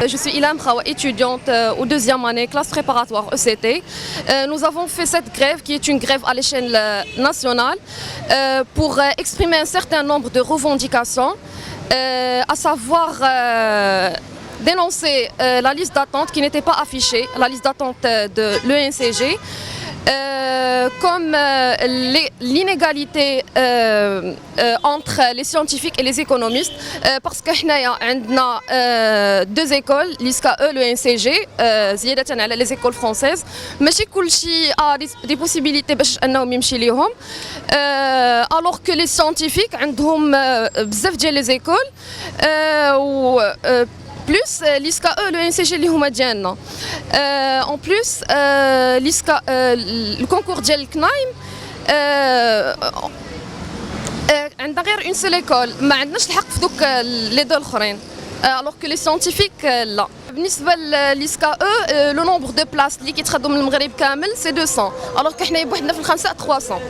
Je suis Ilham Khawa, étudiante au deuxième année, classe préparatoire ECT. Nous avons fait cette grève qui est une grève à l'échelle nationale pour exprimer un certain nombre de revendications, à savoir dénoncer la liste d'attente qui n'était pas affichée, la liste d'attente de l'ENCG. Comme l'inégalité entre les scientifiques et les économistes, parce que nous avons deux écoles, l'ISCAE, l'ENCG, les écoles françaises. ماشي كلشي a des possibilités باش انهم يمشي ليهم, alors que les scientifiques عندهم بزاف ديال les écoles plus l'ISCAE, l'ENCG اللي هما ديالنا. En plus l'ISCA الكونكور ديال الكنايم عندنا غير اون سول ايكول, ما عندناش الحق في دوك لي دو الاخرين, alors que les scientifiques لا. بالنسبه للإسكاE لو نومبر دو بلاص اللي كيتخدموا من المغرب كامل سي 200, alors que حنا بوحدنا في الخمسه 300.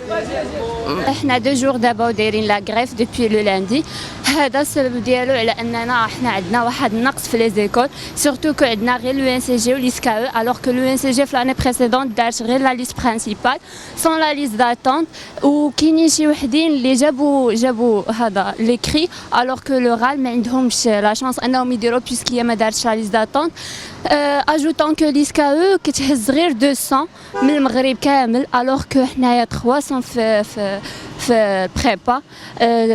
احنا دو جور دابا دايرين لا غريف دوبوي لو لاندي. هذا السبب ديالو على اننا حنا عندنا واحد النقص في لي زيكول, سورتو كو عندنا غير لو ان سي جي و ليسكاe, الوغ كو لو ان سي جي في لاني بريسيدونت دارت غير لا ليست برينسيبال سون لا ليست داتونت, وكاينين شي وحدين اللي جابوا هذا لي كري, الوغ كو لو رال ما عندهمش لا شانس انهم يديروا بيسكو هي ما دارتش لا ليست داتونت. اجوتون كو ليسكاe كتهز غير 200 من المغرب كامل, الوغ كو حنايا 300 في بريبا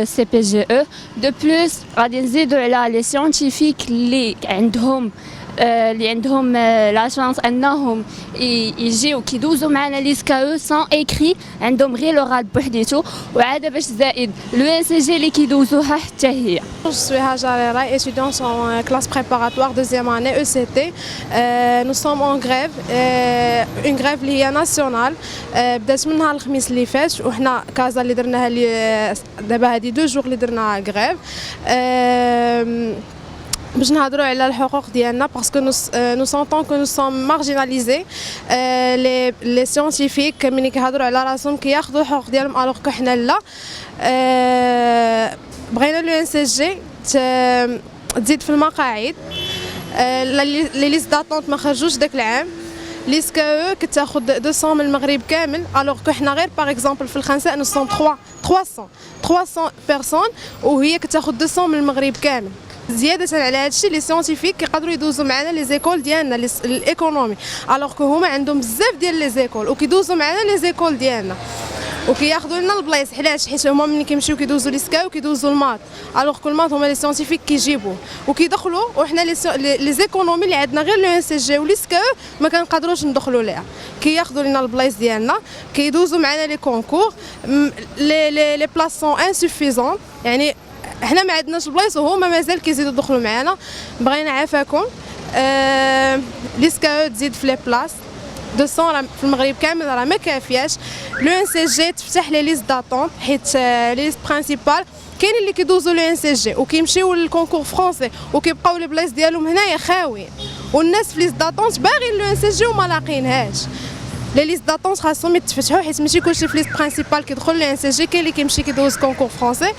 سي بي جي او. دو بلوس غادي نزيدوا على لي سيانتيفيك اللي عندهم لا شانس انهم يجيو كيدوزوا معنا ليسكاe سون ايكري, عندهم غير لورال بوحديتو, وعاد باش زائد لو ان سي جي اللي كيدوزوها حتى هي. Je suis Hajar Rai, étudiante en classe préparatoire deuxième année ECT. Nous sommes en grève, une grève اللي هي nationale. بدات من نهار الخميس اللي فات, وحنا كازا اللي درناها اللي دابا هادي 2 جور اللي درنا غريف باش نهضروا على الحقوق ديالنا, باسكو نو سونطون كو نو سوم مارجيناليزي. لي سيانتيفيك ملي كيهضروا على راسهم كياخذوا الحقوق ديالهم, الوغ كو حنا لا. بغينا لو ان سي جي تزيد في المقاعد. لي ليست داتونت ما خرجوش داك العام. ليسكاe كتاخذ 200 من المغرب كامل, الوغ كو حنا غير باغ اكزومبل في الخنساء نو سون 300 بيرسون, وهي كتاخذ 200 من المغرب كامل. زيادة على هذا الشيء لي سيانتيفيك كيقدروا يدوزوا معنا لي زيكول ديالنا الايكونومي, الوغ كو هما عندهم بزاف ديال لي زيكول وكيدوزوا معنا لي زيكول ديالنا وكياخذوا لنا البلايص. علاش؟ حيت هما ملي كيمشيو كيدوزوا ليسكاe وكيدوزوا المات, الوغ كو المات هما لي سيانتيفيك كيجيبوه وكيدخلوا, وحنا لي زيكونومي اللي عندنا غير لو ان سي جي وليسكاe ما كنقدروش ندخلوا ليها. كياخذوا لنا البلايص ديالنا, كيدوزوا معنا لي كونكور, لي بلاص سون انسوفيزون, يعني حنا ما عندناش البلايص وهما مازال كيزيدوا يدخلوا معنا. بغينا عافاكم ليسكاe تزيد في لي بلاص 200 في المغرب كامل راه ما كافياش. لو ان سي جي تفتح لي ليست داتونت, حيت لي ليست برينسيبال كاين اللي كيدوزوا لو ان سي جي وكيمشيو للكونكور فرونسي وكيبقاو لي بلايص ديالهم هنايا خاويين, والناس في ليست داتونت باغيين لو ان سي جي وما لاقينهاش. لي ليست داتونت خاصهم يتفتحوا, حيت ماشي كلشي في ليست برينسيبال كيدخل لو ان سي جي, كاين اللي كيمشي كيدوز كونكور فرونسي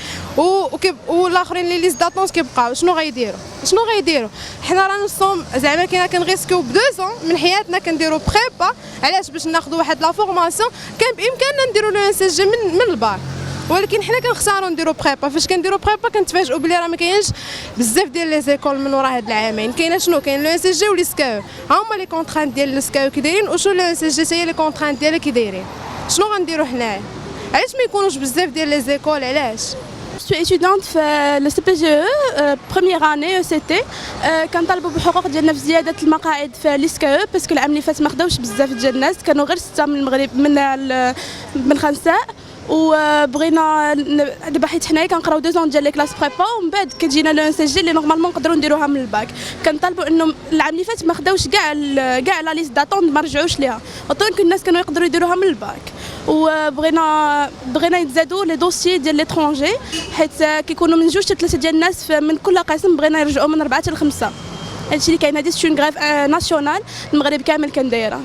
والاخرين لي ليست داتونت كيبقاو. شنو غيديروا؟ حنا راه نصوم زعما كنغيسكيو ب 2 من حياتنا كنديروا بريبا. علاش؟ باش ناخذوا واحد لا فورماسيون كان بامكاننا نديروا لو ان سي جي من البار, ولكن حنا كنختاروا نديروا بريبا. فاش كنديروا بريبا كنتفاجئوا بلي راه ما كاينش بزاف ديال لي زيكول من ورا هاد العامين. كاينه شنو؟ كاين لو ان سي جي وليسكاe, هما لي كونطرانت ديال ليسكاe كي دايرين, وشو لو ان سي جي هي لي كونطرانت ديالها كي دايرين. شنو غنديروا حنايا؟ علاش ما يكونوش بزاف ديال لي زيكول؟ علاش؟ Je suis étudiante في le CPGE première année ECT. كنطالبوا بالحقوق ديالنا في زياده المقاعد في ليسكاe, باسكو العام اللي فات ما خداوش بزاف ديال الناس, كانوا غير 6 من المغرب من خنساء. وبغينا دابا حيت حنايا كنقراو 2 ديال لي كلاس بريبا, ومن بعد كتجينا لو ان سي جي اللي نورمالمون نقدروا نديروها من الباك. كنطالبوا انه العام اللي فات ما خداوش كاع لا ليست داتونت, ما رجعوش ليها, دونك الناس كانوا يقدروا يديروها من الباك. وبغينا يتزادوا لي دوسيي ديال ليترونجي, حيت كيكونوا من 2 حتى 3 ديال الناس من كل قسم, بغينا يرجعوا من 4 حتى ل5. هادشي اللي كاين. هادي سي اون غريف ناسيونال المغرب كامل كان دايره.